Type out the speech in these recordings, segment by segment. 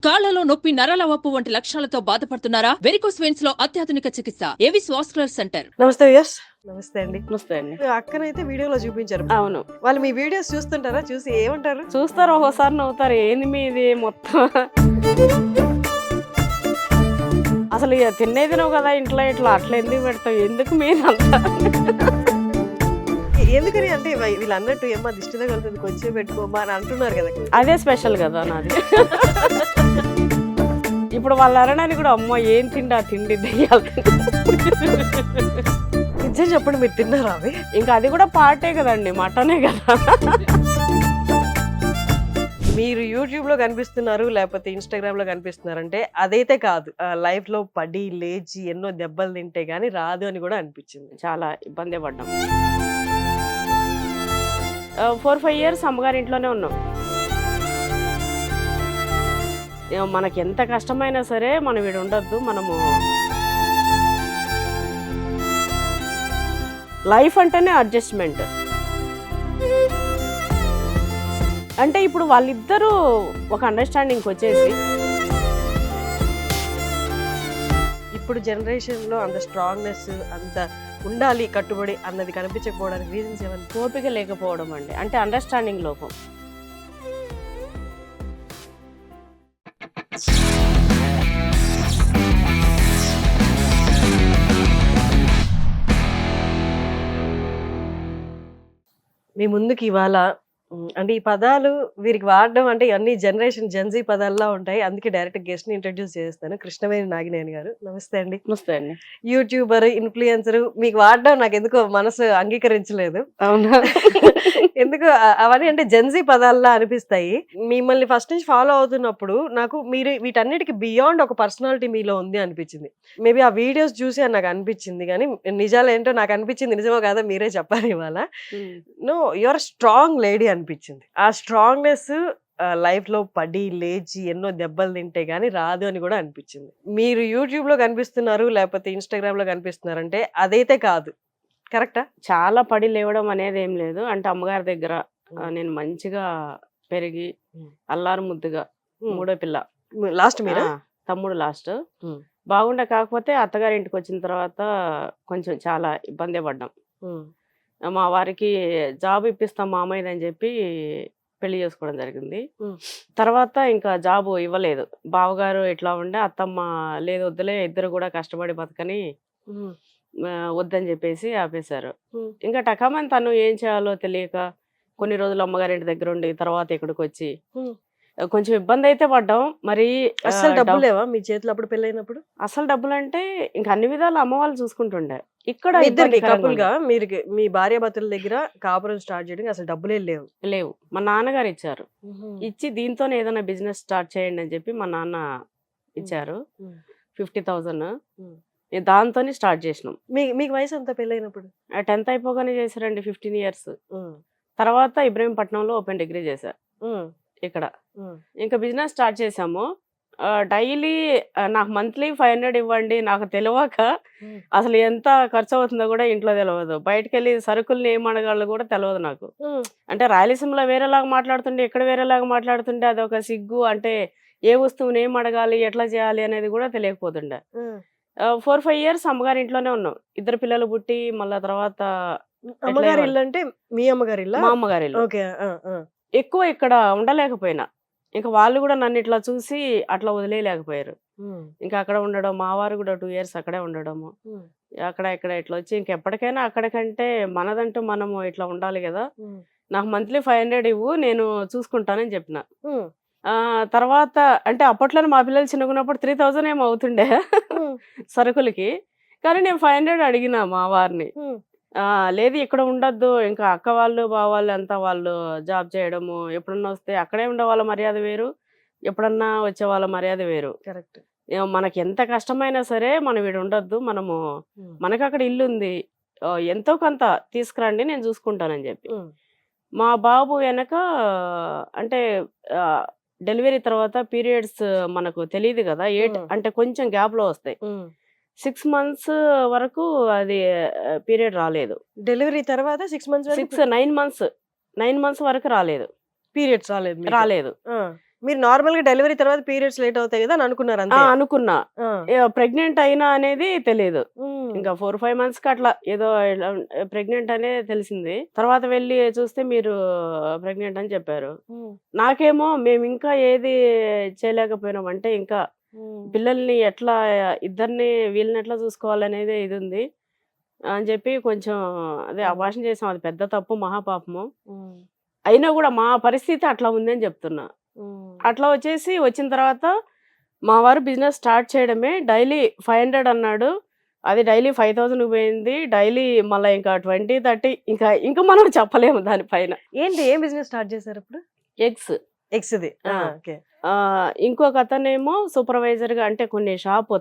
కాళ్లలో నొప్పి, నరాల వాపు వంటి లక్షణాలతో బాధపడుతున్నారా? వెరికోస్ వెయిన్స్ లో అత్యాధునిక చికిత్స ఏవిస్ వాస్కులర్ సెంటర్. నమస్తే యస్. నమస్తే అండి. నమస్తే అండి. మీ అక్కనైతే వీడియోలో చూపించారు. అవును, వాళ్ళు మీ వీడియోస్ చూస్తుంటారా? చూసి ఏమంటారు? చూస్తారు, ఒక్కోసారి నవ్వుతారు. ఏంది మీది మొత్తం అసలు ఇక తినేది నువ్వు కదా ఇంట్లో, ఇట్లా అట్లా ఎందుకు పెడతావు, ఎందుకు మీరు అంతా ఎందుకని అంటే వీళ్ళు అన్నట్టు ఏమో దిష్టి తగులుతుంది కొంచెం పెట్టుకోమా అని అంటున్నారు కదా. అదే స్పెషల్ కదా నాది. ఇప్పుడు వాళ్ళు అరడానికి కూడా అమ్మ ఏం తిండి ఆ తిండి దెయ్యాలి. నిజం చెప్పండి, మీరు తిన్నారా అవి? ఇంకా అది కూడా పార్టే కదండి, మటనే కదా. మీరు యూట్యూబ్ లో కనిపిస్తున్నారు లేకపోతే ఇన్స్టాగ్రామ్ లో కనిపిస్తున్నారు అంటే అదైతే కాదు, లైఫ్ లో పడి లేచి ఎన్నో దెబ్బలు తింటే గానీ రాదు అని కూడా అనిపించింది. చాలా ఇబ్బంది పడ్డాం. 4-5 years అమ్మగారి ఇంట్లోనే ఉన్నాం. మనకి ఎంత కష్టమైనా సరే మనం వీడు ఉండొద్దు, మనము లైఫ్ అంటేనే అడ్జస్ట్మెంట్. అంటే ఇప్పుడు వాళ్ళిద్దరూ ఒక అండర్స్టాండింగ్కి వచ్చేసి ఇప్పుడు జనరేషన్ లో అంత స్ట్రాంగ్నెస్, అంత ఉండాలి కట్టుబడి అన్నది కనిపించకపోవడానికి రీజన్స్ ఏమన్నా? ఓపిక లేకపోవడం అండి, అంటే అండర్స్టాండింగ్ లోపం. మీ ముందుకి ఇవాళ అంటే ఈ పదాలు వీరికి వాడడం అంటే అన్ని జనరేషన్ జెన్జీ పదాల్లా ఉంటాయి. అందుకే డైరెక్ట్ గెస్ట్ ని ఇంట్రడ్యూస్ చేస్తాను. కృష్ణవేణి నాగినేని గారు, నమస్తే అండి. నమస్తే అండి. యూట్యూబర్, ఇన్ఫ్లుయెన్సర్, మీకు వాడడం నాకు ఎందుకో మనసు అంగీకరించలేదు. అవునా? ఎందుకు అవన్నీ అంటే జెన్జీ పదాల్లా అనిపిస్తాయి. మిమ్మల్ని ఫస్ట్ నుంచి ఫాలో అవుతున్నప్పుడు నాకు మీరు వీటన్నిటికి బియాండ్ ఒక పర్సనాలిటీ మీలో ఉంది అనిపించింది. మేబీ ఆ వీడియోస్ చూసి అని నాకు అనిపించింది, కానీ నిజాలు ఏంటో నాకు అనిపించింది నిజమో కాదో మీరే చెప్పాలి ఇవాళ. నో, యువర్ స్ట్రాంగ్ లేడీ అనిపించింది. ఆ స్ట్రాంగ్నెస్ లైఫ్ లో పడి లేచి ఎన్నో దెబ్బలు తింటే గానీ రాదు అని కూడా అనిపించింది. మీరు యూట్యూబ్ లో కనిపిస్తున్నారు లేకపోతే ఇన్స్టాగ్రామ్ లో కనిపిస్తున్నారు అంటే అదైతే కాదు, కరెక్టా? చాలా పడి లేవడం అనేది ఏం లేదు. అంటే అమ్మగారి దగ్గర నేను మంచిగా పెరిగి అల్లారు ముద్దుగా మూడో పిల్ల, లాస్ట్ మీరా? తమ్ముడు లాస్ట్. బాగుండే, కాకపోతే అత్తగారి ఇంటికి వచ్చిన తర్వాత కొంచెం చాలా ఇబ్బంది పడ్డాం. మా వారికి జాబ్ ఇప్పిస్తాం మామయ్య అని చెప్పి పెళ్లి చేసుకోవడం జరిగింది. తర్వాత ఇంకా జాబ్ ఇవ్వలేదు. బావగారు ఇట్లా ఉండే, అత్తమ్మ లేదు వద్దులే ఇద్దరు కూడా కష్టపడి బతకని వద్దని చెప్పేసి ఆపేశారు. ఇంకా టకామని తను ఏం చేయాలో తెలియక కొన్ని రోజులు అమ్మగారింటి దగ్గర ఉండి తర్వాత ఇక్కడికి వచ్చి కొంచెం ఇబ్బంది అయితే పడ్డాం. మరి అసలు డబ్బులు లేవా మీ చేతిలో అప్పుడు పెళ్ళైనప్పుడు? అసలు డబ్బులు అంటే ఇంకా అన్ని విధాలు అమ్మ వాళ్ళు చూసుకుంటుండే. ఇక్కడ ఇద్దరికి కపుల్ గా మీరు మీ భార్య భర్తల దగ్గర కాపురం స్టార్ట్ చేయడానికి అసలు డబ్బులే లేవు. మా నాన్నగారు ఇచ్చారు. ఇచ్చి దీంతోనే ఏదైనా బిజినెస్ స్టార్ట్ చేయండి అని చెప్పి మా నాన్న ఇచ్చారు 50,000. దాంతోనే స్టార్ట్ చేసినాం. మీకు వయసు అంతా పెళ్ళైనప్పుడు? 10th అయిపోగానే చేశారండి, 15 years. తర్వాత ఇబ్రహీంపట్నంలో ఓపెన్ డిగ్రీ చేశారు ఇక్కడ. ఇంకా బిజినెస్ స్టార్ట్ చేసాము. డైలీ నాకు మంత్లీ 500 ఇవ్వండి. నాకు తెలియక అసలు ఎంత ఖర్చు అవుతుందో కూడా ఇంట్లో తెలియదు. బయటకు వెళ్ళి సరుకుల్ని ఏం అడగాలో కూడా తెలియదు నాకు. అంటే రాయలసీమలో వేరేలాగా మాట్లాడుతుండే, ఇక్కడ వేరేలాగా మాట్లాడుతుండే, అదొక సిగ్గు. అంటే ఏ వస్తువుని ఏం అడగాలి, ఎట్లా చేయాలి అనేది కూడా తెలియకపోతుండే. 4-5 years అమ్మగారి ఇంట్లోనే ఉన్నాం. ఇద్దరు పిల్లలు పుట్టి మళ్ళా తర్వాత అమ్మగారి ఇల్లు అంటే మీ అమ్మగారి ఇల్లు? మా అమ్మగారి ఇల్లు. ఎక్కువ ఇక్కడ ఉండలేకపోయినా, ఇంకా వాళ్ళు కూడా నన్ను ఇట్లా చూసి అట్లా వదిలేయలేకపోయారు. ఇంకా అక్కడ ఉండడం, మా వారు కూడా 2 years అక్కడే ఉండడము. అక్కడ ఇక్కడ ఇట్లా వచ్చి ఇంకెప్పటికైనా అక్కడికంటే మనదంటూ మనము ఇట్లా ఉండాలి కదా, నాకు మంత్లీ 500 ఇవ్వు, నేను చూసుకుంటానని చెప్పిన. తర్వాత అంటే అప్పట్లో మా పిల్లలు చిన్నగున్నప్పుడు 3,000 ఏమో అవుతుండే సరుకులకి. కానీ నేను 500 అడిగిన మా వారిని. లేదు ఇక్కడ ఉండొద్దు, ఇంకా అక్క వాళ్ళు బావాళ్ళు అంతా వాళ్ళు జాబ్ చేయడము, ఎప్పుడన్నా వస్తే అక్కడే ఉండే వాళ్ళ మర్యాద వేరు, ఎప్పుడన్నా వచ్చే వాళ్ళ మర్యాద వేరు. కరెక్ట్. మనకి ఎంత కష్టమైనా సరే మనం వీడు ఉండొద్దు, మనము మనకు అక్కడ ఇల్లు ఉంది, ఎంతో కొంత తీసుకురండి నేను చూసుకుంటానని చెప్పి. మా బాబు వెనక అంటే డెలివరీ తర్వాత పీరియడ్స్ మనకు తెలియదు కదా, అంటే కొంచెం గ్యాప్ లో వస్తాయి. 6 months వరకు అది పీరియడ్ రాలేదు. డెలివరీ తర్వాత 6 months 9 months వరకు రాలేదు. పీరియడ్స్ రాలేదు. మీరు నార్మల్ గా డెలివరీ తర్వాత పీరియడ్స్ లేట్ అవుతాయి కదా అని అనుకున్నారు అంతే. అనుకున్నా. ఆ. ప్రెగ్నెంట్ అయినా అనేది తెలియదు. ఉమ్. ఇంకా 4-5 మంత్స్ కి అట్లా ఏదో ప్రెగ్నెంట్ అనేది తెలిసింది. తర్వాత వెళ్ళి చూస్తే మీరు ప్రెగ్నెంట్ అని చెప్పారు. ఉమ్. నాకేమో మేము ఇంకా ఏది చేయలేకపోయినాం అంటే ఇంకా ఉమ్. పిల్లల్ని ఎట్లా ఇద్దరిని వీళ్ళని ఎట్లా చూసుకోవాలనేది ఇది ఉంది అని చెప్పి కొంచెం అదే అబార్షన్ చేసాం. అది పెద్ద తప్పు, మహాపాపము. ఉమ్. అయినా కూడా మా పరిస్థితి అట్లా ఉంది అని చెప్తున్నా. ఉమ్. అట్లా వచ్చిన తర్వాత మా వారు బిజినెస్ స్టార్ట్ చేయడమే. డైలీ 500 అన్నాడు. అది డైలీ 5000 పోయింది. డైలీ మళ్ళీ ఇంకా 20-30 ఇంకా మనం చెప్పలేము దానిపైన. ఏంటి ఏం బిజినెస్ స్టార్ట్ చేశారు ఇప్పుడు? ఎగ్స్. ఎగ్స్ది. ఆ. ఓకే. ఇంకొక అతనేమో సూపర్వైజర్ గా అంటే కొన్ని షాప్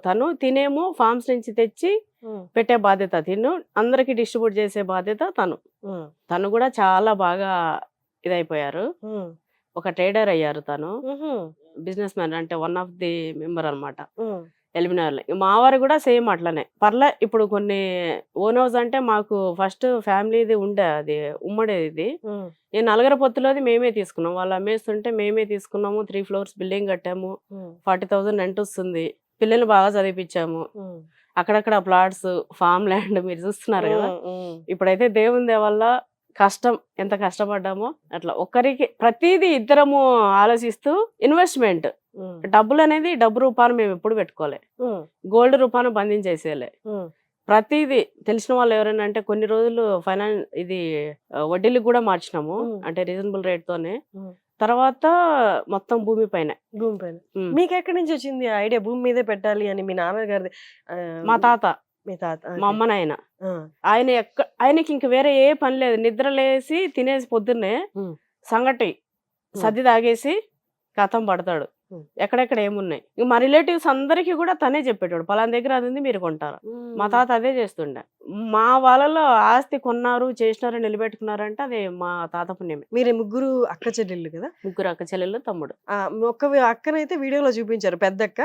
తినేమో ఫార్మ్స్ నుంచి తెచ్చి పెట్టే బాధ్యత తిను, అందరికి డిస్ట్రిబ్యూట్ చేసే బాధ్యత తను కూడా చాలా బాగా ఇదైపోయారు. ఒక ట్రేడర్ అయ్యారు తను. బిజినెస్ మ్యాన్ అంటే వన్ ఆఫ్ ది మెంబర్ అనమాట ఎలిమినార్. మా వారు కూడా సేమ్ అట్లనే పర్లే. ఇప్పుడు కొన్ని ఓన్ హౌస్ అంటే మాకు ఫస్ట్ ఫ్యామిలీది ఉండే, అది ఉమ్మడేది. ఈ నలుగురు పొత్తులోది మేమే తీసుకున్నాం. వాళ్ళు అమ్మేస్తుంటే మేమే తీసుకున్నాము. 3 floors బిల్డింగ్ కట్టాము. 40,000 రెంట్ వస్తుంది. పిల్లల్ని బాగా చదివిపించాము. అక్కడక్కడ ప్లాట్స్, ఫామ్ ల్యాండ్ మీరు చూస్తున్నారు కదా. ఇప్పుడైతే దేవుని దయ వల్ల కష్టం ఎంత కష్టపడ్డామో అట్లా ఒక్కరికి ప్రతిదీ ఇద్దరము ఆలోచిస్తూ ఇన్వెస్ట్మెంట్ డబ్బులు అనేది డబ్బు రూపాన్ని మేము ఎప్పుడు పెట్టుకోలే, గోల్డ్ రూపాన్ని బంధించేసేలే. ప్రతిదీ తెలిసిన వాళ్ళు ఎవరైనా అంటే కొన్ని రోజులు ఇది వడ్డీలకు కూడా మార్చినాము, అంటే రీజనబుల్ రేట్ తోనే. తర్వాత మొత్తం భూమి పైన. మీకు ఎక్కడి నుంచి వచ్చింది ఐడియా భూమి మీదే పెట్టాలి అని? మీ నాన్నగారిది? మా తాత, మీ తాత, మా అమ్మ నాయన. ఆయనకి ఇంక వేరే ఏ పని లేదు. నిద్ర లేసి తినేసి పొద్దున్నే సంగటి సద్ది తాగేసి కథం పడతాడు. ఎక్కడెక్కడ ఏమున్నాయి మా రిలేటివ్స్ అందరికి కూడా తనే చెప్పేటాడు, పలానా దగ్గర అది ఉంది మీరు కొంటారా. మా తాత అదే చేస్తుండే. మా వాళ్ళలో ఆస్తి కొన్నారు, చేసినారు, నిలబెట్టుకున్నారంటే అది మా తాత పుణ్యమే. మీరు ముగ్గురు అక్క చెల్లెళ్ళు కదా? ముగ్గురు అక్క చెల్లెళ్ళు, తమ్ముడు. ఒక అక్కనైతే వీడియోలో చూపించారు, పెద్దక్క.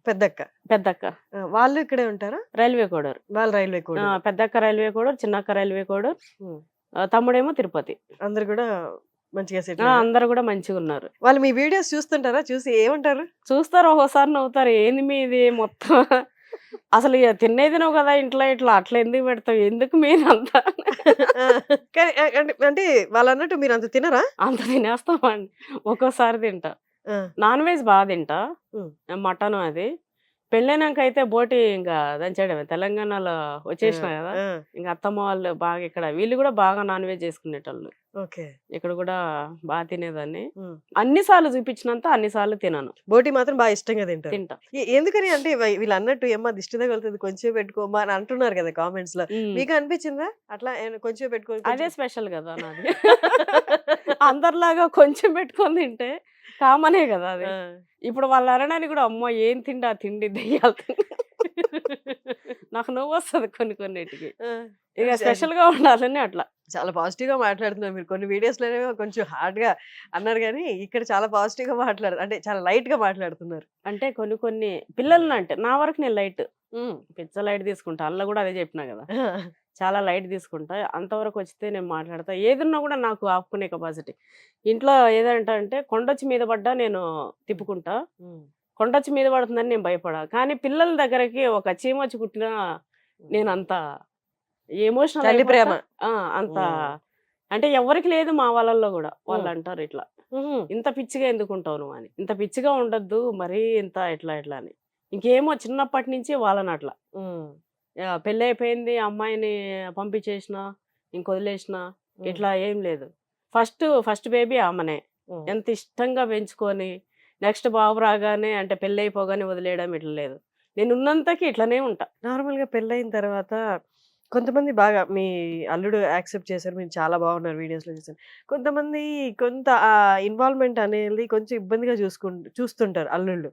పెద్దక్క వాళ్ళు ఇక్కడే ఉంటారా? రైల్వే కోడూరు. వాళ్ళు రైల్వే కోడూరు. పెద్దక్క రైల్వే కోడూరు, చిన్నక్క రైల్వే కోడూరు, తమ్ముడేమో తిరుపతి. అందరు కూడా మంచిగా సెటిల్? అందరు కూడా మంచిగా ఉన్నారు. వాళ్ళు మీ వీడియోస్ చూస్తుంటారా? చూసి ఏమంటారు? చూస్తారు, ఒకసారి నవ్వుతారు. ఏంది మీది మొత్తం అసలు తినేది నువ్వు కదా ఇంట్లో, ఇట్లా అట్లా ఎందుకు పెడతావు, ఎందుకు మీరంతా అంటే వాళ్ళు అన్నట్టు మీరు అంత తినరా? అంత తినేస్తామండి. ఒక్కోసారి తింటా. నాన్ వెజ్ బాగా తింటా, మటన్ అది. పెళ్ళైనాక అయితే బోటి ఇంకా దంచడమే. తెలంగాణలో వచ్చేసిన కదా, ఇంకా అత్తమ్మ వాళ్ళు బాగా ఇక్కడ, వీళ్ళు కూడా బాగా నాన్ వెజ్ చేసుకునేటోళ్ళు. ఇక్కడ కూడా బాగా తినేదాన్ని. అన్నిసార్లు చూపించినంత అన్నిసార్లు తినను. బోటి మాత్రం బాగా ఇష్టంగా తింటా. ఎందుకని అంటే వీళ్ళు అన్నట్టు ఏమో దిష్టి తగులుతుంది కొంచెం పెట్టుకోమా అని అంటున్నారు కదా కామెంట్స్ లో. మీకు అనిపించిందా అట్లా కొంచెం పెట్టుకో? అదే స్పెషల్ కదా నాది. అందరిలాగా కొంచెం పెట్టుకొని తింటే కామనే కదా అది. ఇప్పుడు వాళ్ళు అనడానికి కూడా అమ్మో ఏం తిండి ఆ తిండి దెయ్యాలు నాకు నువ్వు వస్తుంది కొన్నిటికి. ఇక స్పెషల్ గా ఉండాలని అట్లా. చాలా పాజిటివ్ గా మాట్లాడుతున్నారు మీరు. కొన్ని వీడియోస్ లోనే కొంచెం హార్డ్ గా అన్నారు కానీ ఇక్కడ చాలా పాజిటివ్ గా అంటే చాలా లైట్ గా మాట్లాడుతున్నారు. అంటే కొన్ని పిల్లల్ని అంటే నా వరకు నేను లైట్, పిచ్చ లైట్ తీసుకుంటా. అందులో కూడా అదే చెప్పినా కదా, చాలా లైట్ తీసుకుంటా. అంతవరకు వచ్చితే నేను మాట్లాడతా. ఏదున్నా కూడా నాకు ఆపుకునే కెపాసిటీ. ఇంట్లో ఏదంటా అంటే కొండొచ్చి మీద పడ్డా నేను తిప్పుకుంటా, కొండొచ్చి మీద పడుతుందని నేను భయపడా. కానీ పిల్లల దగ్గరకి ఒక చీమ వచ్చి కుట్టినా నేను అంత ఎమోషనల్ ప్రేమ అంత అంటే ఎవరికి లేదు మా వాళ్ళల్లో కూడా. వాళ్ళు అంటారు ఇట్లా ఇంత పిచ్చిగా ఎందుకుంటావు నువ్వు అని. ఇంత పిచ్చిగా ఉండద్దు మరీ ఇంత ఎట్లా అని. ఇంకేమో చిన్నప్పటి నుంచి వాళ్ళని అట్లా. పెళ్ళి అయిపోయింది, అమ్మాయిని పంపించేసిన, ఇంకొదిలేసిన, ఇట్లా ఏం లేదు. ఫస్ట్ బేబీ ఆమెనే ఎంత ఇష్టంగా పెంచుకొని నెక్స్ట్ బాబు రాగానే అంటే పెళ్ళి అయిపోగానే వదిలేయడం ఇట్లా లేదు. నేను ఉన్నంతకి ఇట్లనే ఉంటా. నార్మల్ గా పెళ్ళైన తర్వాత కొంతమంది బాగా మీ అల్లుడు యాక్సెప్ట్ చేశారు, మీరు చాలా బాగున్నారు వీడియోస్ లో చూసాను. కొంతమంది కొంత ఇన్వాల్వ్మెంట్ అనేది కొంచెం ఇబ్బందిగా చూస్తుంటారు అల్లుళ్ళు.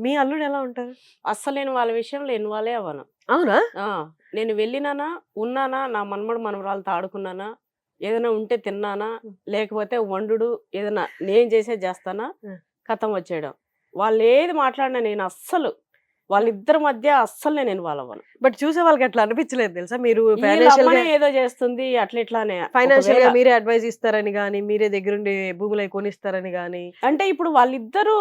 మీ అల్లుడు ఎలా ఉంటారు? అస్సలు నేను వాళ్ళ విషయంలో ఇన్వాల్వ్ అవ్వను. అవునా? నేను వెళ్ళినానా, ఉన్నానా, నా మనమడు మనవరాలతో ఆడుకున్నానా, ఏదైనా ఉంటే తిన్నానా, లేకపోతే వండు ఏదైనా నేను చేస్తానా, కథం వచ్చేయడం. వాళ్ళు ఏది మాట్లాడినా నేను అస్సలు వాళ్ళిద్దరి మధ్య అస్సలు నేను ఇన్వాల్వ్ అవ్వను. బట్ చూసే వాళ్ళకి అట్లా అనిపించలేదు తెలుసా? మీరు వీళ్ళ ఫైనాన్షియల్ గా అమ్మనే ఏదో చేస్తుంది అట్లా ఇట్లానే. ఫైనాన్షియల్ గా ఒకవేళ మీరే అడ్వైస్ ఇస్తారని గానీ, మీరే దగ్గరుండి భూములు అవి కొనిస్తారని గానీ. అంటే ఇప్పుడు వాళ్ళిద్దరూ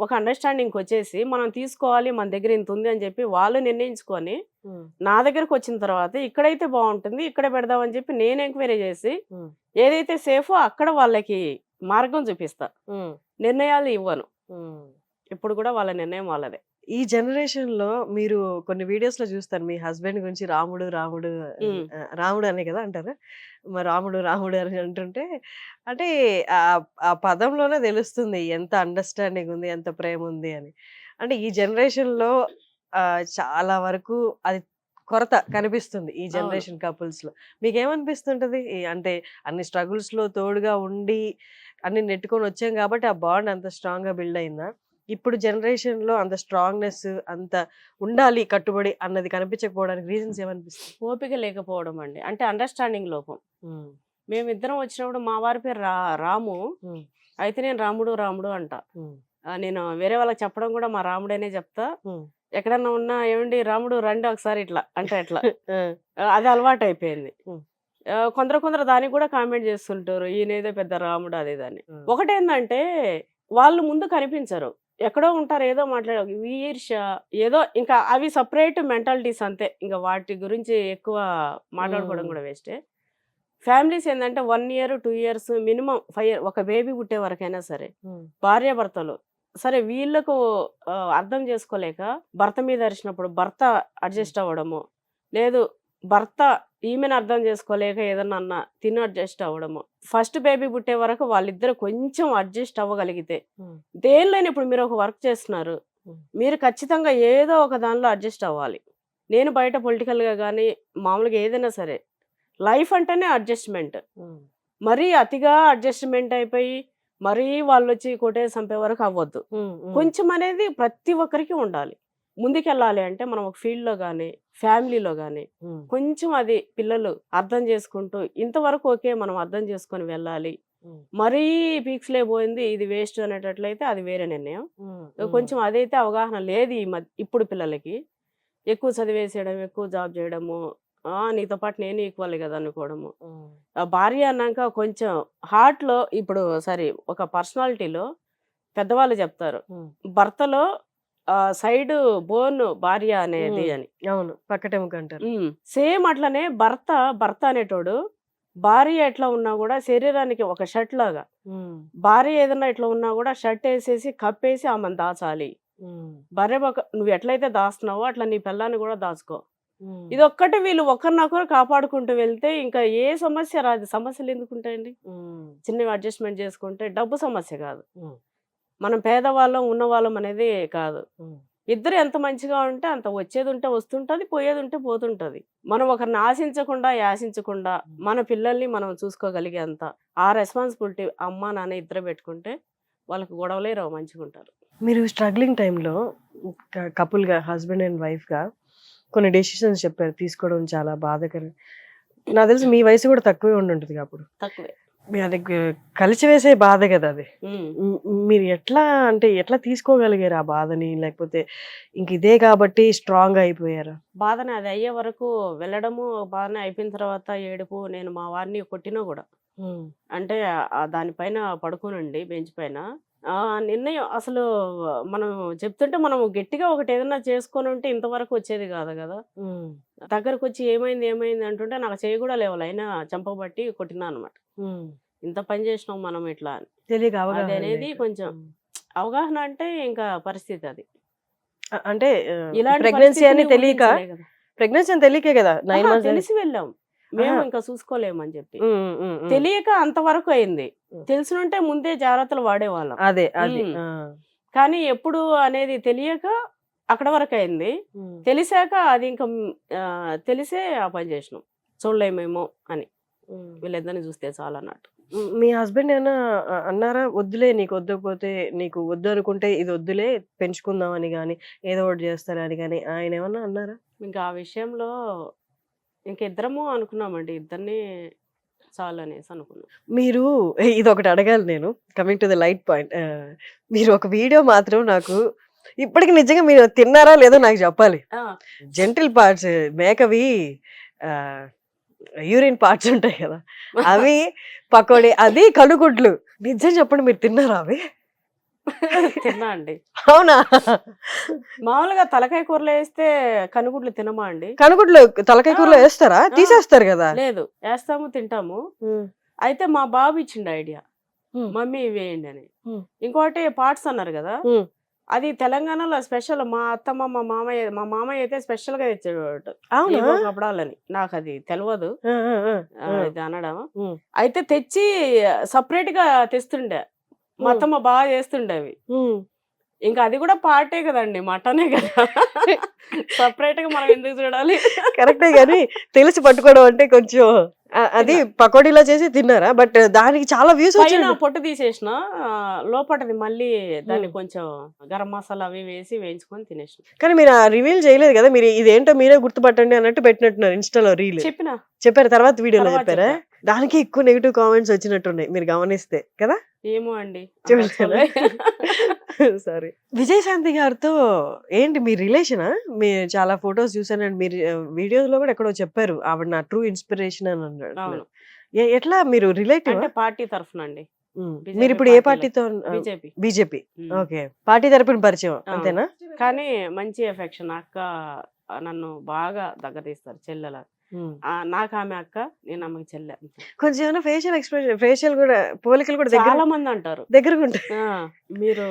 ఒక అండర్‌స్టాండింగ్‌కి వచ్చేసి మనం తీసుకోవాలి, మన దగ్గర ఇంత ఉంది అని చెప్పి వాళ్ళు నిర్ణయించుకొని నా దగ్గరకు వచ్చిన తర్వాత ఇక్కడైతే బాగుంటుంది, ఇక్కడే పెడదాం అని చెప్పి నేను ఎంక్వైరీ చేసి ఏదైతే సేఫో అక్కడ వాళ్ళకి మార్గం చూపిస్తా. నిర్ణయాలు ఇవ్వను. ఇప్పుడు కూడా వాళ్ళ నిర్ణయం వాళ్ళదే. ఈ జనరేషన్ లో మీరు కొన్ని వీడియోస్ లో చూస్తారు మీ హస్బెండ్ గురించి రాముడు రాముడు ఉమ్. రాముడు అనే కదా అంటారు. మరి రాముడు రాముడు అని అంటుంటే అంటే ఆ ఆ పదంలోనే తెలుస్తుంది ఎంత అండర్స్టాండింగ్ ఉంది, ఎంత ప్రేమ ఉంది అని. అంటే ఈ జనరేషన్ లో చాలా వరకు అది కొరత కనిపిస్తుంది ఈ అవును. జనరేషన్ కపుల్స్ లో. మీకేమనిపిస్తుంటది? అంటే అన్ని స్ట్రగుల్స్ లో తోడుగా ఉండి అన్ని నెట్టుకొని వచ్చాం కాబట్టి ఆ బాండ్ అంత స్ట్రాంగ్ గా బిల్డ్ అయిందా? ఇప్పుడు జనరేషన్ లో అంత స్ట్రాంగ్నెస్, అంత ఉండాలి కట్టుబడి అన్నది కనిపించకపోవడానికి రీజన్స్ ఏమనిపిస్తుంది? ఓపిక లేకపోవడం అండి. అంటే అండర్‌స్టాండింగ్ లోపం. మేమిద్దరం వచ్చినప్పుడు మా వారి పేరు రాము. అయితే నేను రాముడు రాముడు అంట. నేను వేరే వాళ్ళకి చెప్పడం కూడా మా రాముడనే చెప్తా. ఎక్కడన్నా ఉన్నా ఏమండి రాముడు రండి ఒకసారి ఇట్లా అంటే ఎట్లా అది అలవాటు అయిపోయింది. కొందరు దానికి కూడా కామెంట్ చేస్తుంటారు, ఈయనేదో పెద్ద రాముడు అది ఇది అని. ఒకటేందంటే వాళ్ళు ముందు కనిపించరు, ఎక్కడో ఉంటారు, ఏదో మాట్లాడే ఈర్ష్య ఏదో, ఇంకా అవి సపరేట్ మెంటాలిటీస్ అంతే. ఇంకా వాటి గురించి ఎక్కువ మాట్లాడుకోవడం కూడా వేస్టే. ఫ్యామిలీస్ ఏంటంటే 1 year 2 years మినిమం 5 years ఒక బేబీ పుట్టే వరకైనా సరే భార్యాభర్తలు సరే వీళ్ళకు అర్థం చేసుకోలేక భర్త మీద అరిచినప్పుడు భర్త అడ్జస్ట్ అవ్వడము, లేదు భర్త ఈమెను అర్థం చేసుకోలేక ఏదన్నా అన్నా తిని అడ్జస్ట్ అవ్వడము. ఫస్ట్ బేబీ పుట్టే వరకు వాళ్ళిద్దరు కొంచెం అడ్జస్ట్ అవ్వగలిగితే దేనిలోనే, ఇప్పుడు మీరు ఒక వర్క్ చేస్తున్నారు, మీరు ఖచ్చితంగా ఏదో ఒక దానిలో అడ్జస్ట్ అవ్వాలి. నేను బయట పొలిటికల్గా కానీ మామూలుగా ఏదైనా సరే లైఫ్ అంటేనే అడ్జస్ట్మెంట్. మరీ అతిగా అడ్జస్ట్మెంట్ అయిపోయి మరీ వాళ్ళు వచ్చి కొట్టేసి చంపే వరకు అవ్వద్దు. కొంచెం అనేది ప్రతి ఒక్కరికి ఉండాలి. ముందుకెళ్ళాలి అంటే మనం ఒక ఫీల్డ్లో కానీ ఫ్యామిలీలో కానీ కొంచెం అది పిల్లలు అర్థం చేసుకుంటూ ఇంతవరకు ఓకే మనం అర్థం చేసుకొని వెళ్ళాలి. మరీ పీక్స్లే పోయింది ఇది వేస్ట్ అనేటట్లయితే అది వేరే నిర్ణయం. కొంచెం అదైతే అవగాహన లేదు ఇప్పుడు పిల్లలకి. ఎక్కువ చదివేసేయడం, ఎక్కువ జాబ్ చేయడము, నీతో పాటు నేను ఈక్వల్ కదా అనుకోవడము. భార్య అన్నాక కొంచెం హార్ట్లో ఇప్పుడు సరే ఒక పర్సనాలిటీలో పెద్దవాళ్ళు చెప్తారు భర్తలో సైడ్ బోన్ భార్య అనేది అని. అవును, పక్కటెముక అంటారు. సేమ్ అట్లనే భర్త అనేటోడు భార్య ఎట్లా ఉన్నా కూడా శరీరానికి ఒక షర్ట్ లాగా, భార్య ఏదన్నా ఇట్లా ఉన్నా కూడా షర్ట్ వేసేసి కప్పేసి ఆమెను దాచాలి. భార్య నువ్వు ఎట్లయితే దాస్తున్నావో అట్లా నీ పిల్లాన్ని కూడా దాచుకో. ఇది ఒక్కటి వీళ్ళు ఒకరినొకరు కాపాడుకుంటూ వెళ్తే ఇంకా ఏ సమస్య రాదు. సమస్యలు ఎందుకుంటాయండి? చిన్నవి అడ్జస్ట్మెంట్ చేసుకుంటే డబ్బు సమస్య కాదు, మనం పేదవాళ్ళం ఉన్నవాళ్ళం అనేది కాదు. ఇద్దరు ఎంత మంచిగా ఉంటే అంత వచ్చేది ఉంటే వస్తుంటది, పోయేది ఉంటే పోతుంటది. మనం ఒకరిని ఆశించకుండా యాశించకుండా మన పిల్లల్ని మనం చూసుకోగలిగే అంత ఆ రెస్పాన్సిబిలిటీ అమ్మ నాన్న ఇద్దరు పెట్టుకుంటే వాళ్ళకి గొడవలే రావు, మంచిగా ఉంటారు. మీరు స్ట్రగ్లింగ్ టైంలో కపుల్గా హస్బెండ్ అండ్ వైఫ్గా కొన్ని డెసిషన్స్ చెప్పారు, తీసుకోవడం చాలా బాధాకరం. నాకు తెలిసి మీ వయసు కూడా తక్కువే ఉండుంటుంది అప్పుడు. తక్కువే. అది కలిసి వేసే బాధ కదా అది. మీరు ఎట్లా అంటే ఎట్లా తీసుకోగలిగారు ఆ బాధని? లేకపోతే ఇంక ఇదే కాబట్టి స్ట్రాంగ్ అయిపోయారా? బాధనే అది అయ్యే వరకు వెళ్ళడము, బాధనే అయిపోయిన తర్వాత ఏడుపు. నేను మా వారిని కొట్టినా కూడా అంటే దానిపైన పడుకోనండి బెంచ్ పైన. నిర్ణయం అసలు మనం చెప్తుంటే మనం గట్టిగా ఒకటి ఏదైనా చేసుకొని ఉంటే ఇంతవరకు వచ్చేది కాదు కదా. దగ్గరకు వచ్చి ఏమైంది ఏమైంది అంటుంటే నాకు చేయి కూడా లేవాలి, అయినా చంపబట్టి కొట్టినా అనమాట. ఇంత పని చేసినాం మనం ఇట్లా అని తెలియక అది అనేది కొంచెం అవగాహన అంటే ఇంకా పరిస్థితి అది. అంటే ఇలాంటి ప్రెగ్నెన్సీ అని పరిస్థితిని తెలియక, ఊహించలే కదా. ప్రెగ్నెన్సీ అని తెలియకే కదా 9 months తెలిసి వెళ్ళాం మేము, ఇంకా చూసుకోలేమని చెప్పి తెలియక అంతవరకు అయింది. తెలిసినుంటే ముందే జాగ్రత్తలు వాడేవాళ్ళం. అదే అది. కానీ ఎప్పుడు అనేది తెలియక అక్కడ వరకు అయింది. తెలిసాక అది ఇంకా తెలిసే ఆ పని చేసినాం, చూడలేమేమో అని వీళ్ళిద్దరిని చూస్తే చాలా అన్నట్టు. మీ హస్బెండ్ ఏమైనా అన్నారా, వద్దులే నీకు వద్దకపోతే, నీకు వద్దు అనుకుంటే ఇది వద్దులే పెంచుకుందాం అని కానీ ఏదో ఒకటి చేస్తారని కానీ ఆయన ఏమన్నా అన్నారా? ఇంకా ఆ విషయంలో ఇంకిద్దరము అనుకున్నామండి, ఇద్దరిని చాలు అనేసి అనుకున్నాం. మీరు ఇది ఒకటి అడగాలి నేను, coming to the light point. మీరు ఒక వీడియో మాత్రం నాకు ఇప్పటికి నిజంగా మీరు తిన్నారా లేదో నాకు చెప్పాలి. ఆ, జెంటిల్ పార్ట్స్ మేకవి యూరిన్ పార్ట్స్ ఉంటాయి కదా, అవి పకోడీ, అది కనుగుడ్లు. నిజం చెప్పండి, మీరు తిన్నారా అవి? తిన్నా అండి. అవునా? మామూలుగా తలకాయ కూరలో వేస్తే కనుగుడ్లు తినమా అండి? కనుగుడ్లు తలకాయ కూరలో వేస్తారా? ఆ. తీసేస్తారు కదా. లేదు, వేస్తాము, తింటాము. ఉమ్, అయితే మా బాబు ఇచ్చిండు ఐడియా, ఉమ్, మమ్మీ ఇవి వేయండి అని. ఉమ్, ఇంకోటి పార్ట్స్ అన్నారు కదా, ఉమ్. అది తెలంగాణలో స్పెషల్. మా అత్తమ్మ మా మామయ్య అయితే స్పెషల్ గా తెచ్చేవాడు అవునా? ఏవో కపడాలని. నాకు అది తెలియదు ఆ, ఆ, ఆ, ఆ. ఇది అనడం. ఉమ్, అయితే తెచ్చి సపరేట్ గా తెస్తుండే. మా ఉమ్, అత్తమ్మ బాగా చేస్తుండే అవి. ఉమ్. ఇంకా అది కూడా పార్టే కదండి, మటనే కదా. సపరేట్ గా మనం ఎందుకు చూడాలి? కరెక్టే గాని తెలిసి పట్టుకోవడం అంటే కొంచెం అది తిన్నా. పకోడీలా చేసి తిన్నారా? బట్ దానికి చాలా వ్యూస్ పైన వచ్చాయండి. పొట్టు తీసేసిన, లోపటది మళ్ళీ దాన్ని ఉమ్. కొంచెం గరం మసాలా అవి వేసి వేయించుకొని తినేసిన. కానీ మీరు రివీల్ చేయలేదు కదా, మీరు ఇదేంటో మీరే గుర్తుపట్టండి అన్నట్టు పెట్టినట్టున్నారు ఇన్స్టాలో రీల్. చెప్పిన చెప్పారు, తర్వాత వీడియోలో తర్వాత చెప్పారా? చెప్పా. దానికి ఎక్కువ నెగిటివ్ కామెంట్స్ వచ్చినట్టున్నాయి మీరు గమనిస్తే కదా. ఏమో అండి, చెప్పారు. సారీ. విజయశాంతి గారితో ఏంటి మీ రిలేషనా? మీరు చాలా ఫొటోస్ చూసానండి, మీరు వీడియోస్ లో కూడా ఎక్కడో చెప్పారు ఆవిడ నా ట్రూ ఇన్స్పిరేషన్ అని అన్నారు. అవును, ఎట్లా మీరు రిలేటివ్? అంటే పార్టీ తరఫున అండి. మీరు ఇప్పుడు ఏ పార్టీతో? బీజేపీ. బీజేపీ. ఓకే, పార్టీ తరపున పరిచయం అంతేనా? కానీ మంచి ఎఫెక్షన్. అక్క నన్ను బాగా దగ్గర తీస్తారు, చెల్లెల. నాకు ఆమె అక్క, నేను ఆమెకి చెల్లె. కొంచెం ఏమైనా ఫేషియల్ ఎక్స్ప్రెషన్, ఫేషియల్ కూడా పోలికలు కూడా దగ్గర చాలా మంది అంటారు దగ్గరగా ఉంటాయి. మీరు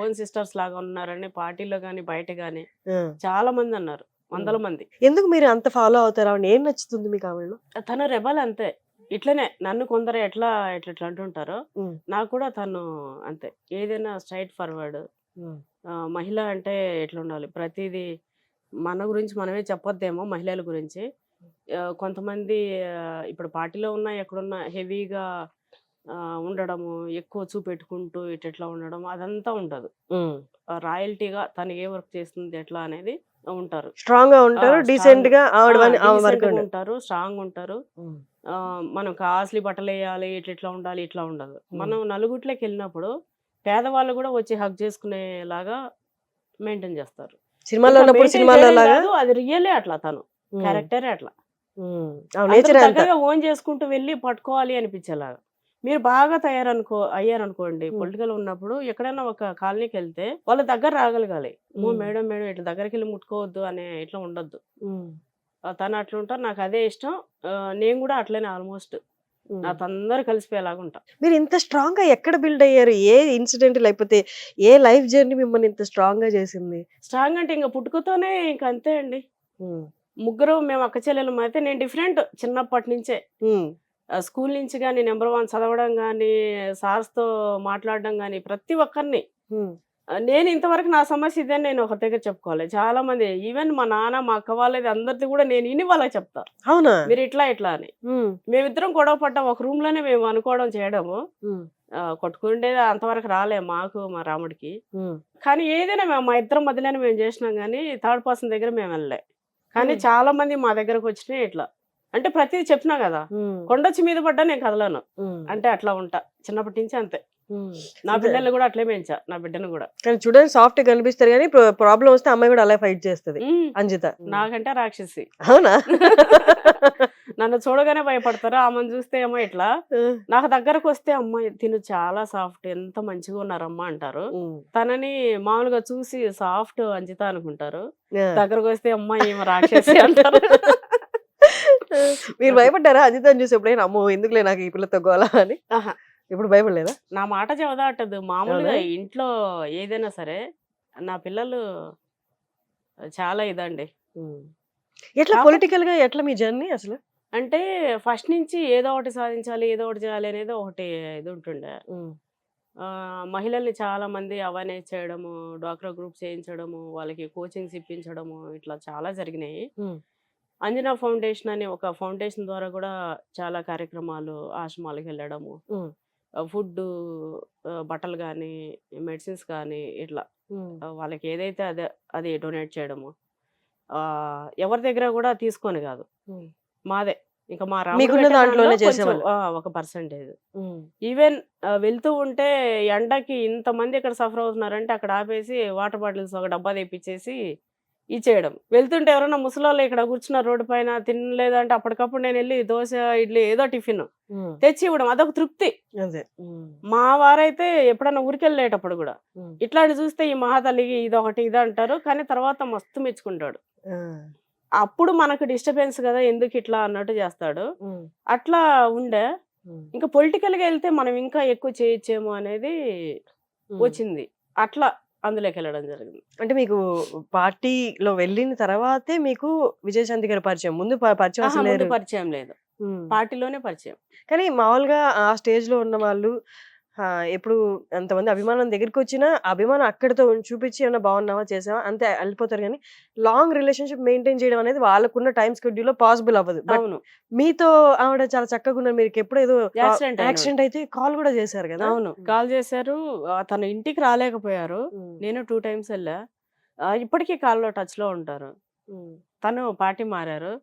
ఓన్ సిస్టర్స్ లాగా ఉన్నారని, పార్టీలో గాని బయట గాని చాలా మంది అన్నారు, వందల మంది. ఎందుకు మీరు అంత ఫాలో అవుతారా? ఏం నచ్చుతుంది మీకు ఆవిడలో? తను రెబల్ అంతే. ఇట్లనే నన్ను కొందరు ఎట్లా ఎట్లా అంటుంటారో, నాకు కూడా తను అంతే. ఏదైనా స్ట్రైట్ ఫార్వర్డ్. మహిళ అంటే ఎట్లా ఉండాలి, ప్రతిదీ మన గురించి మనమే చెప్పొద్దేమో మహిళల గురించి. కొంతమంది ఇప్పుడు పార్టీలో ఉన్నా ఎక్కడున్నా హెవీగా ఉండడము, ఎక్కువ చూపెట్టుకుంటూ ఇట్లా ఉండడం, అదంతా ఉండదు. రాయల్టీగా తను ఏ వర్క్ చేస్తుంది ఎట్లా అనేది ఉంటారు. స్ట్రాంగ్ గా ఉంటారు, డీసెంట్ గా ఉంటారు, స్ట్రాంగ్ ఉంటారు. మనం కాస్ట్లీ బట్టలు వేయాలి, ఇట్లా ఉండాలి, ఇట్లా ఉండదు. మనం నలుగుట్లోకి వెళ్ళినప్పుడు పేదవాళ్ళు కూడా వచ్చి హక్ చేసుకునేలాగా మెయింటైన్ చేస్తారు. సినిమాలో ఉన్నప్పుడు సినిమాలో లాగా అది రియలే అట్లా, తను క్యారెక్టరే అట్లా. నేచర్ దగ్గరగా ఓన్ చేసుకుంటూ వెళ్ళి పట్టుకోవాలి అనిపించేలాగా. మీరు బాగా అయ్యారనుకోండి, పొలిటికల్ ఉన్నప్పుడు ఎక్కడైనా ఒక కాలనీకి వెళ్తే వాళ్ళ దగ్గర రాగలగాలి. మేడం మేడం ఇట్లా దగ్గరికి వెళ్ళి ముట్టుకోవద్దు అనే ఇట్లా ఉండొద్దు. తను అట్లా ఉంటారు, నాకు అదే ఇష్టం. నేను కూడా అట్లనే ఆల్మోస్ట్ నాతో అందరు కలిసిపోయేలాగా ఉంటా. మీరు ఇంత స్ట్రాంగ్ గా ఎక్కడ బిల్డ్ అయ్యారు? ఏ ఇన్సిడెంట్ లేకపోతే ఏ లైఫ్ జర్నీ మిమ్మల్ని ఇంత స్ట్రాంగ్ గా చేసింది? స్ట్రాంగ్ అంటే ఇంకా పుట్టుకతోనే ఇంక అంతే అండి. ముగ్గురు మేము అక్క చెల్లెలు. అయితే నేను డిఫరెంట్ చిన్నప్పటి నుంచే. స్కూల్ నుంచి కానీ నెంబర్ 1 చదవడం కానీ, సార్స్తో మాట్లాడడం కానీ, ప్రతి ఒక్కరిని. నేను ఇంతవరకు నా సమస్య ఇదే నేను ఒక దగ్గర చెప్పుకోవాలి. చాలా మంది ఈవెన్ మా నాన్న, మా అక్క వాళ్ళది అందరిది కూడా నేను ఇని వాళ్ళకి చెప్తా, అవునా మీరు ఇట్లా అని. మేమిద్దరం గొడవ పడ్డాం ఒక రూమ్ లోనే, మేము అనుకోవడం చేయడము. కొట్టుకుండేది అంతవరకు రాలే మాకు, మా రాముడికి. కానీ ఏదైనా మా ఇద్దరం మధ్యలోనే మేము చేసినాం, కానీ థర్డ్ పర్సన్ దగ్గర మేము వెళ్ళలే. కానీ చాలా మంది మా దగ్గరకు వచ్చినాయి ఇట్లా. అంటే ప్రతిదీ చెప్పినా కదా, కొండొచ్చి మీద పడ్డా నేను కదలను. అంటే అట్లా ఉంటా చిన్నప్పటి నుంచి అంతే. నా పిల్లల్ని కూడా అట్లే పెంచా, నా బిడ్డను కూడా. కానీ చూడండి సాఫ్ట్ కనిపిస్తారు, కానీ ప్రాబ్లం వస్తే అమ్మాయి కూడా అలా ఫైట్ చేస్తుంది అంజిత. నాకంటే రాక్షసి. అవునా? నన్ను చూడగానే భయపడతారు, ఆమెను చూస్తే ఏమో ఇట్లా. నాకు దగ్గరకు వస్తే అమ్మాయి తిను చాలా సాఫ్ట్, ఎంత మంచిగా ఉన్నారమ్మా అంటారు. తనని మామూలుగా చూసి సాఫ్ట్ అంజిత అనుకుంటారు, దగ్గరకు వస్తే అమ్మాయి ఏమో రాక్షసి అంటారు. మీరు భయపడ్డారా అజితని చూసి ఎప్పుడైనా? అమ్మో ఎందుకులే నాకు ఈ పిల్లతో గోలా అని. ఇప్పుడు భయపడలేదా? నా మాట చెవదాటదు. మామూలుగా ఇంట్లో ఏదైనా సరే నా పిల్లలు చాలా ఇదండి. ఎట్లా పొలిటికల్ గా ఎట్లా మీ జర్నీ అసలు? అంటే ఫస్ట్ నుంచి ఏదో ఒకటి సాధించాలి, ఏదో ఒకటి చేయాలి అనేది ఒకటి ఇది ఉంటుండే. మహిళల్ని చాలా మంది అవేర్నెస్ చేయడము, డ్వాక్రా గ్రూప్ చేయించడము, వాళ్ళకి కోచింగ్స్ ఇప్పించడము, ఇట్లా చాలా జరిగినాయి. అంజనా ఫౌండేషన్ అని ఒక ఫౌండేషన్ ద్వారా కూడా చాలా కార్యక్రమాలు, ఆశ్రమాలకు వెళ్ళడము, ఫుడ్, బట్టలు కానీ, మెడిసిన్స్ కానీ, ఇట్లా వాళ్ళకి ఏదైతే అది డొనేట్ చేయడము. ఎవరి దగ్గర కూడా తీసుకొని కాదు, మాదే ఇంకా మా రాముడు మీకున్న పెట్టే దాంట్లోనే దానిలో కొంచెం చేసేవాళ్ళు. ఒక పర్సెంటేజ్. ఈవెన్ వెళ్తూ ఉంటే ఎండకి ఇంతమంది ఇక్కడ సఫర్ అవుతున్నారంటే అక్కడ ఆపేసి వాటర్ బాటిల్స్ ఒక డబ్బా తెప్పించేసి ఇచ్చేయడం. వెళ్తుంటే ఎవరైనా ముసలోళ్ళు ఇక్కడ కూర్చున్నారు రోడ్డు పైన తినలేదంటే అప్పటికప్పుడు నేను వెళ్ళి దోశ, ఇడ్లీ ఏదో టిఫిన్ తెచ్చి ఇవ్వడం అదొక తృప్తి. అదే. మా వారైతే ఎప్పుడన్నా ఊరికెళ్ళేటప్పుడు కూడా ఇట్లాంటి చూస్తే ఈ మహాతల్లికి ఇదొకటి ఇది అంటారు, కానీ తర్వాత మస్తు మెచ్చుకుంటాడు. అప్పుడు మనకు డిస్టర్బెన్స్ కదా ఎందుకు ఇట్లా అన్నట్టు చేస్తాడు. అట్లా ఉండే ఇంకా పొలిటికల్ గా వెళ్తే మనం ఇంకా ఎక్కువ చేయొచ్చేమో అనేది వచ్చింది. అట్లా అందులోకి వెళ్ళడం జరిగింది. అంటే మీకు పార్టీలో వెళ్ళిన తర్వాతే మీకు విజయశాంతి గారి పరిచయం. ముందు పరిచయం అసలు ముందు లేరు. పరిచయం లేదు, పార్టీలోనే పరిచయం. కానీ మామూలుగా ఆ స్టేజ్ లో ఉన్న వాళ్ళు ఎప్పుడు అంతమంది అభిమానం దగ్గరికి వచ్చినా అభిమానం అక్కడితో చూపించి ఏమన్నా బాగున్నావా చేసావా అంతే వెళ్ళిపోతారు. కానీ లాంగ్ రిలేషన్షిప్ మెయింటైన్ చేయడం అనేది వాళ్ళకున్న టైం స్కెడ్యూల్ లో పాసిబుల్ అవ్వదు. బట్ అవును, మీతో ఆవిడ చాలా చక్కగా ఉన్నారు. మీరు ఎప్పుడు ఏదో యాక్సిడెంట్ యాక్సిడెంట్ అయితే కాల్ కూడా చేశారు కదా. అవును, కాల్ చేశారు. తన ఇంటికి రాలేకపోయారు. నేను 2 times వెళ్ళా. ఇప్పటికీ కాల్లో టచ్ లో ఉంటారు. తను పార్టీ మారారు.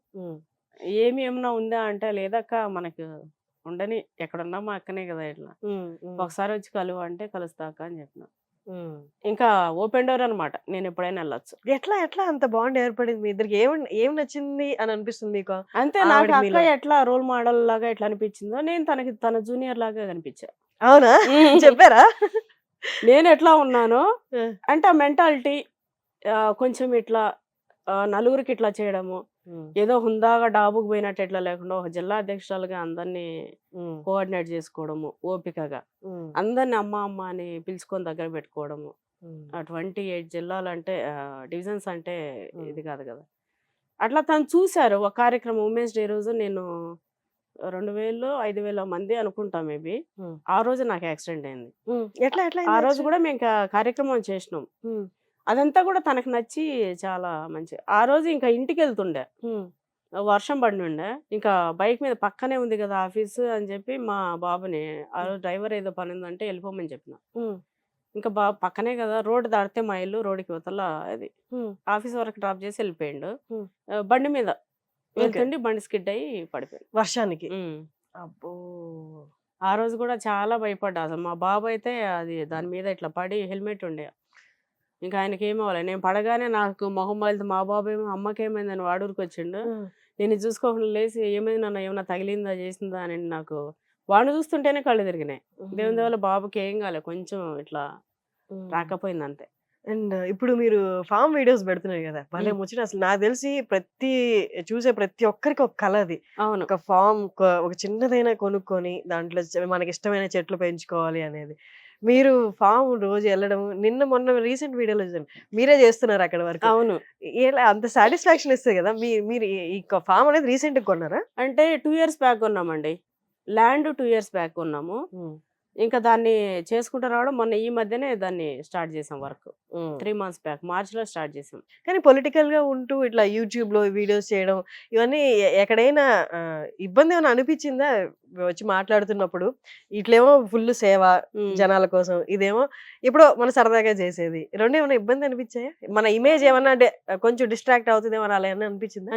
ఏమన్నా ఉందా అంటే లేదక్క మనకు ఉండని, ఎక్కడున్నా మా అక్కనే కదా, ఇట్లా ఒకసారి వచ్చి కలువు అంటే కలుస్తాక అని చెప్పిన. ఇంకా ఓపెన్ డోర్ అనమాట, నేను ఎప్పుడైనా వెళ్ళొచ్చు. ఎట్లా ఎట్లా అంత బాండ్ ఏర్పడింది మీ ఇద్దరికి? ఏం నచ్చింది అని అనిపిస్తుంది మీకు? అంతే, నాకు అక్క ఎట్లా రోల్ మోడల్ లాగా ఎట్లా అనిపించిందో నేను తనకి తన జూనియర్ లాగా కనిపించా. అవునా? చెప్పారా? నేను ఎట్లా ఉన్నానో అంటే ఆ మెంటాలిటీ కొంచెం ఇట్లా నలుగురికి ఇట్లా చేయడము, ఏదో హుందాగా డాబుకు పోయినట్టు ఎట్లా లేకుండా ఒక జిల్లా అధ్యక్షురాలుగా అందరినీ కోఆర్డినేట్ చేసుకోవడము, ఓపికగా అందరిని అమ్మ అమ్మ అని పిలుచుకొని దగ్గర పెట్టుకోవడము. 28 జిల్లాలు అంటే డివిజన్స్ అంటే ఇది కాదు కదా. అట్లా తను చూశారు. ఒక కార్యక్రమం ఉమెన్స్ డే రోజు నేను 2000-5000 మంది అనుకుంటా మేబీ. ఆ రోజు నాకు యాక్సిడెంట్ అయింది. ఎట్లా ఎట్లా ఆ రోజు కూడా మేము కార్యక్రమం చేసినాం. అదంతా కూడా తనకు నచ్చి చాలా మంచి. ఆ రోజు ఇంకా ఇంటికి వెళ్తుండే, వర్షం పడి ఉండే, ఇంకా బైక్ మీద పక్కనే ఉంది కదా ఆఫీసు అని చెప్పి మా బాబుని ఆ రోజు డ్రైవర్ ఏదో పని ఉందంటే వెళ్ళిపోమని చెప్పిన. ఇంకా పక్కనే కదా, రోడ్డు దాటితే మా ఇల్లు, రోడ్డుకి ఇవతల అది. ఆఫీస్ వరకు డ్రాప్ చేసి వెళ్ళిపోయిండు. బండి మీద వెళ్తుండి బండి స్కిడ్ అయ్యి పడిపోయింది వర్షానికి. అబ్బో, ఆ రోజు కూడా చాలా భయపడ్డా అసలు. మా బాబు అయితే అది దాని మీద ఇట్లా పడి హెల్మెట్ ఉండే, ఇంకా ఆయనకి ఏమవ్వాలి. నేను పడగానే నాకు మొహం బయలుతో మా బాబు ఏమో అమ్మకేమైందని వాడూరికి వచ్చిండు. నేను ఇది చూసుకోకుండా లేచి ఏమైంది నన్ను, ఏమన్నా తగిలిందా చేసిందా అని నాకు వాడిని చూస్తుంటేనే కళ్ళు తిరిగినాయి. దేవుని వల్ల బాబుకి ఏం కాలే, కొంచెం ఇట్లా రాకపోయింది అంతే. అండ్ ఇప్పుడు మీరు ఫామ్ వీడియోస్ పెడుతున్నారు కదా, భలే ముచ్చట. అసలు నాకు తెలిసి చూసే ప్రతి ఒక్కరికి ఒక కళ అది. అవును, ఒక ఫామ్ ఒక చిన్నదైనా కొనుక్కొని దాంట్లో మనకి ఇష్టమైన చెట్లు పెంచుకోవాలి అనేది. మీరు ఫామ్ రోజు వెళ్ళడం, మొన్న రీసెంట్ వీడియోలో చూసాను మీరే చేస్తున్నారు అక్కడ వరకు. అవును, అంత సాటిస్ఫాక్షన్ ఇస్తుంది కదా. మీరు ఈ ఫామ్ అనేది రీసెంట్ గా కొన్నారా? అంటే 2 years బ్యాక్ కొన్నామండి. ల్యాండ్ 2 years బ్యాక్ కొన్నాము. ఇంకా దాన్ని చేసుకుంటూ రావడం మొన్న ఈ మధ్యనే దాన్ని స్టార్ట్ చేసాం వర్క్. 3 months బ్యాక్ మార్చిలో స్టార్ట్ చేసాం. కానీ పొలిటికల్ గా ఉంటూ ఇట్లా యూట్యూబ్ లో వీడియోస్ చేయడం ఇవన్నీ ఎక్కడైనా ఇబ్బంది ఏమైనా అనిపించిందా వచ్చి మాట్లాడుతున్నప్పుడు? ఇట్లేమో ఫుల్ సేవ జనాల కోసం, ఇదేమో ఇప్పుడు మన సరదాగా చేసేది. రెండు ఏమైనా ఇబ్బంది అనిపించాయా? మన ఇమేజ్ ఏమన్నా అంటే కొంచెం డిస్ట్రాక్ట్ అవుతుందేమో అలా ఏమన్నా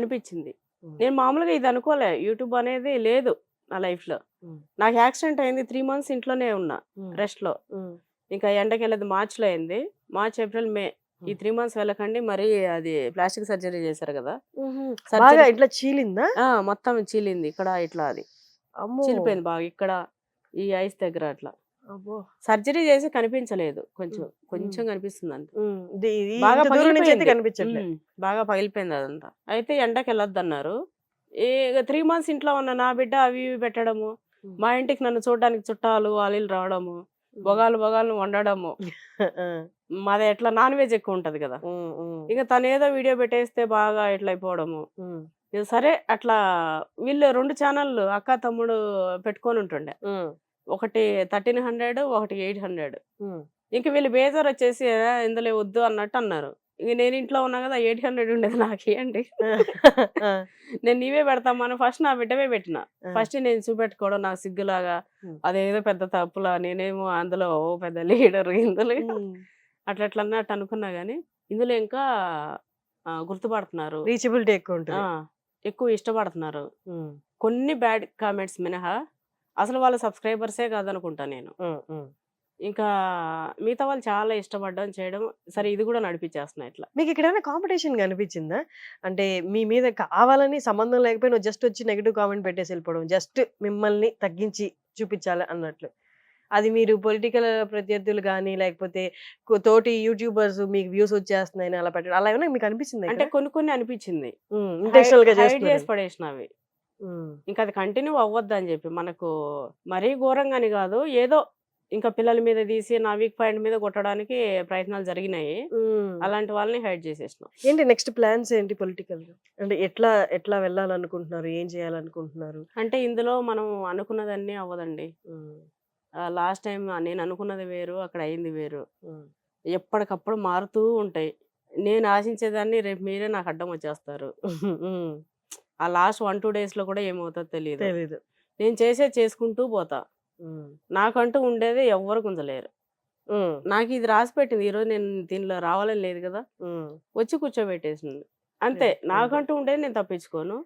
అనిపించింది. నేను మామూలుగా ఇది అనుకోలే, యూట్యూబ్ అనేది లేదు నా లైఫ్ లో. నాకు యాక్సిడెంట్ అయింది, 3 months ఇంట్లోనే ఉన్నా రెస్ట్ లో. ఇంకా ఎండకి వెళ్ళదు, మార్చిలో అయింది. మార్చ్, ఏప్రిల్, మే ఈ 3 months వెళ్ళకండి. మరి అది ప్లాస్టిక్ సర్జరీ చేశారు కదా, ఇట్లా చీలిందా? మొత్తం చీలింది ఇక్కడ, ఇట్లా అది చీలిపోయింది బాగా ఇక్కడ ఈ ఐస్ దగ్గర. అట్లా సర్జరీ చేసి కనిపించలేదు, కొంచెం కొంచెం కనిపిస్తుంది అంతే. బాగా పగిలిపోయింది అదంతా. అయితే ఎండకి వెళ్ళొద్దు అన్నారు. 3 months ఇంట్లో ఉన్న నా బిడ్డ అవి ఇవి పెట్టడము, మా ఇంటికి నన్ను చూడడానికి చుట్టాలు వాళ్ళు రావడము, బొగాలు వండడము. మాది ఎట్లా నాన్ వెజ్ ఎక్కువ ఉంటది కదా, ఇక తను ఏదో వీడియో పెట్టేస్తే బాగా ఇట్లా అయిపోవడము. సరే అట్లా వీళ్ళు 2 ఛానళ్ళు అక్క తమ్ముడు పెట్టుకొని ఉంటుండే, ఒకటి 1300, ఒకటి 800. ఇంక వీళ్ళు బేజార్ వచ్చేసి ఇందులో వద్దు అన్నట్టు అన్నారు. ఇంక నేను ఇంట్లో ఉన్నా కదా, 800 ఉండేది నాకు ఇవ్వండి, నేను నీవే పెడతామని ఫస్ట్ నా బిడ్డవే పెట్టిన. ఫస్ట్ నేను చూపెట్టుకోవడం నాకు సిగ్గులాగా, అదేదో పెద్ద తప్పులా, నేనేమో అందులో పెద్ద లీడర్ ఇందులో అట్లా అన్నట్టు అనుకున్నా. గానీ ఇందులో ఇంకా గుర్తుపడుతున్నారు, రీచబిలిటీ ఎక్కువ ఉంటుంది. ఎక్కువ ఇష్టపడుతున్నారు. కొన్ని బ్యాడ్ కామెంట్స్ మినహా అసలు వాళ్ళ సబ్స్క్రైబర్సే కాదనుకుంటా నేను. ఇంకా మిగతా వాళ్ళు చాలా ఇష్టపడడం చేయడం సరే ఇది కూడా నడిపించేస్తున్నా ఇట్లా. మీకు ఇక్కడ ఏమైనా కాంపిటీషన్ కనిపించిందా? అంటే మీ మీద కావాలని సంబంధం లేకపోయినా జస్ట్ వచ్చి నెగెటివ్ కామెంట్ పెట్టేసి వెళ్ళిపోవడం, జస్ట్ మిమ్మల్ని తగ్గించి చూపించాలి అన్నట్లు. అది మీరు పొలిటికల్ ప్రత్యర్థులు కానీ లేకపోతే తోటి యూట్యూబర్స్ మీకు వ్యూస్ వచ్చేస్తున్నాయని అలా పెట్టడం అలా ఏమైనా మీకు అనిపించింది? అంటే కొన్ని అనిపించింది ఇంటెన్షనల్ గా హైడ్ చేస్తున్నారు. చేసి పడేసినవి. ఇంకా అది కంటిన్యూ అవ్వద్దు అని చెప్పి మనకు మరీ ఘోరంగాని కాదు, ఏదో ఇంకా పిల్లల మీద తీసి నా వీక్ పాయింట్ మీద కొట్టడానికి ప్రయత్నాలు జరిగినాయి. అలాంటి వాళ్ళని హైడ్ చేసేసినాం. ఏంటి నెక్స్ట్ ప్లాన్స్ ఏంటి పొలిటికల్ గా? అంటే ఎట్లా ఎట్లా వెళ్ళాలనుకుంటున్నారు, ఏం చేయాలనుకుంటున్నారు? అంటే ఇందులో మనం అనుకున్నదన్నీ అవ్వదండి. లాస్ట్ టైం నేను అనుకున్నది వేరు, అక్కడ అయింది వేరు. ఎప్పటికప్పుడు మారుతూ ఉంటాయి. నేను ఆశించేదాన్ని రేపు మీరే నాకు అడ్డం వచ్చేస్తారు. ఆ లాస్ట్ 1-2 days లో కూడా ఏమవుతుందో తెలియదు. తెలీదు. నేను చేసుకుంటూ పోతా. నాకంటూ ఉండేది ఎవ్వరు గుంజలేరు. నాకు ఇది రాసి పెట్టింది. ఈరోజు నేను దీనిలో రావాలని లేదు కదా, వచ్చి కూర్చోబెట్టేసింది అంతే. నాకంటూ ఉండేది నేను తప్పించుకోను,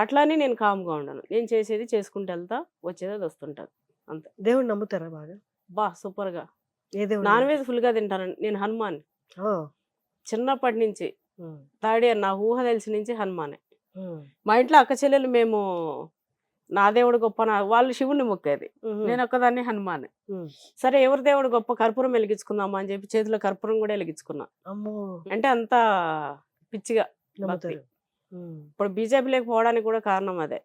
అట్లానే నేను కామ్గా ఉండను. నేను చేసేది చేసుకుంటూ వెళ్తా, వచ్చేది అది వస్తుంటది అంతే. దేవుడు నమ్ముతారా బాగా? బా సూపర్ గా. ఏ దేవుడు? నాన్ వెజ్ ఫుల్ గా తింటాను నేను. హనుమాన్ చిన్నప్పటి నుంచి 3rd year నా ఊహ తెలిసి నుంచి హనుమానే. మా ఇంట్లో అక్క చెల్లెలు మేము నా దేవుడు గొప్ప, వాళ్ళు శివుని మొక్కేది, నేను ఒక్కదాన్ని హనుమాన్. సరే ఎవరి దేవుడు గొప్ప, కర్పూరం వెలిగించుకుందామా అని చెప్పి చేతిలో కర్పూరం కూడా వెలిగించుకున్నా. అంటే అంత పిచ్చిగా భక్తి. ఇప్పుడు బీజేపీలోకి పోవడానికి కూడా కారణం అదే.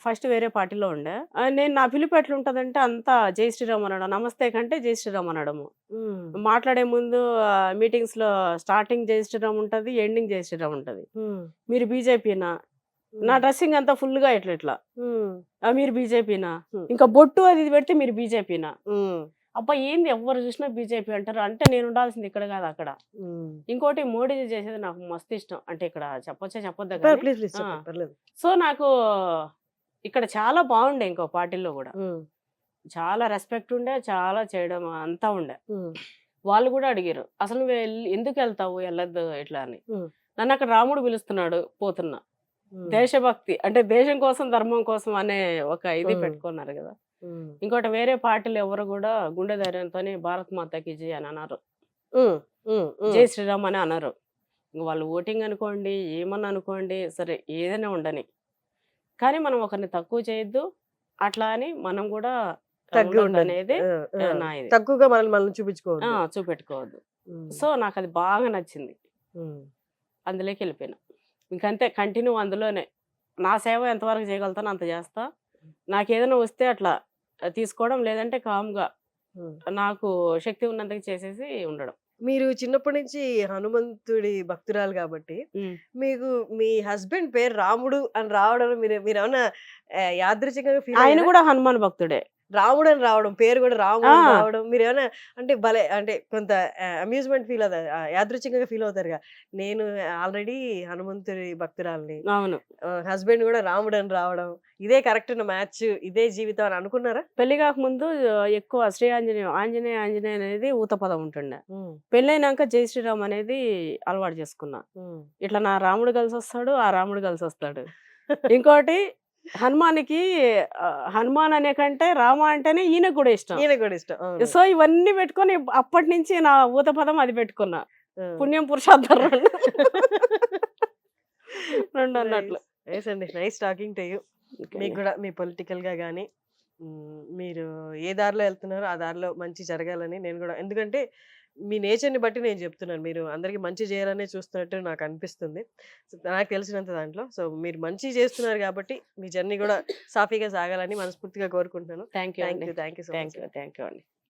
ఫస్ట్ వేరే పార్టీలో ఉండే నేను. నా పిలుపు ఎట్లుంటదంటే అంతా జై శ్రీరామ్ అనడం, నమస్తే కంటే జై శ్రీరామ్ అనడము. మాట్లాడే ముందు మీటింగ్స్ లో స్టార్టింగ్ జై శ్రీరామ్ ఉంటది, ఎండింగ్ జై శ్రీరామ్ ఉంటది. మీరు బీజేపీనా? నా డ్రెస్సింగ్ అంతా ఫుల్ గా ఇట్లా మీరు బీజేపీనా? ఇంకా బొట్టు అది ఇది పెడితే మీరు బీజేపీనా? అబ్బా ఏంది ఎవరు చూసినా బీజేపీ అంటారు. అంటే నేను ఉండాల్సింది ఇక్కడ కాదు అక్కడ. ఇంకోటి మోడీజీ చేసేది నాకు మస్తు ఇష్టం. అంటే ఇక్కడ చెప్పొద్దా? సో నాకు ఇక్కడ చాలా బాగుండే. ఇంకో పార్టీలో కూడా చాలా రెస్పెక్ట్ ఉండే, చాలా చేయడం అంతా ఉండే. వాళ్ళు కూడా అడిగారు అసలు నువ్వు ఎందుకు వెళ్తావు, వెళ్ళొద్దు ఇట్లా అని. నన్ను అక్కడ రాముడు పిలుస్తున్నాడు, పోతున్నా. దేశభక్తి అంటే దేశం కోసం ధర్మం కోసం అనే ఒక ఇది పెట్టుకున్నారు కదా. ఇంకోటి వేరే పార్టీలు ఎవరు కూడా గుండె ధైర్యంతో భారత్ మాతాకి జై అని అన్నారు, జై శ్రీరామ్ అని అన్నారు. ఇంక వాళ్ళు ఓటింగ్ అనుకోండి, ఏమన్నా అనుకోండి, సరే ఏదైనా ఉండని, కానీ మనం ఒకరిని తక్కువ చేయొద్దు, అట్లా అని మనం కూడా అనేది తక్కువగా మనం చూపెట్టుకోవద్దు. సో నాకు అది బాగా నచ్చింది, అందులోకి వెళ్ళిపోయినా. ఇంకంతే కంటిన్యూ అందులోనే. నా సేవ ఎంతవరకు చేయగలుగుతానో అంత చేస్తా. నాకు ఏదైనా వస్తే అట్లా తీసుకోవడం, లేదంటే కామ్గా నాకు శక్తి ఉన్నంతగా చేసేసి ఉండడం. మీరు చిన్నప్పటి నుంచి హనుమంతుడి భక్తురాలు కాబట్టి మీకు మీ హస్బెండ్ పేరు రాముడు అని రావడం మీరేమన్నా యాదృచ్ఛికంగా ఫీల్? ఆయన కూడా హనుమాన్ భక్తుడే. రాముడు అని రావడం, పేరు కూడా రాముడు రావడం, మీరు ఏమైనా అంటే భలే అంటే కొంత అమ్యూజ్మెంట్ ఫీల్ అవుతారు, యాదృచ్ఛికంగా ఫీల్ అవుతారుగా. నేను ఆల్రెడీ హనుమంతుడి భక్తురాలని, అవును, హస్బెండ్ కూడా రాముడు అని రావడం, ఇదే కరెక్ట్ మ్యాచ్, ఇదే జీవితం అని అనుకున్నారా? పెళ్లి కాకముందు ఎక్కువ శ్రీ ఆంజనేయ అనేది ఊత పదం ఉంటుండే. పెళ్ళైనాక జై శ్రీరామ్ అనేది అలవాటు చేసుకున్నా. ఇట్లా నా రాముడు కలిసి వస్తాడు, ఆ రాముడు కలిసి వస్తాడు. ఇంకోటి హనుమానికి హనుమాన్ అనే కంటే రామ అంటేనే ఈయనకు కూడా ఇష్టం. సో ఇవన్నీ పెట్టుకొని అప్పటి నుంచి నా ఊత పదం అది పెట్టుకున్నా. పుణ్యం పురుషార్థం రెండు అన్నట్లు. Nice talking to you. మీకు కూడా మీ పొలిటికల్ గా కానీ మీరు ఏ దారిలో వెళ్తున్నారో ఆ దారిలో మంచి జరగాలని నేను కూడా, ఎందుకంటే మీ నేచర్ని బట్టి నేను చెప్తున్నాను, మీరు అందరికీ మంచి చేయాలనే చూస్తున్నట్టు నాకు అనిపిస్తుంది నాకు తెలిసినంత దాంట్లో. సో మీరు మంచి చేస్తున్నారు కాబట్టి మీ జర్నీ కూడా సాఫీగా సాగాలని మనస్ఫూర్తిగా కోరుకుంటున్నాను. Thank you so much. Thank you అండి.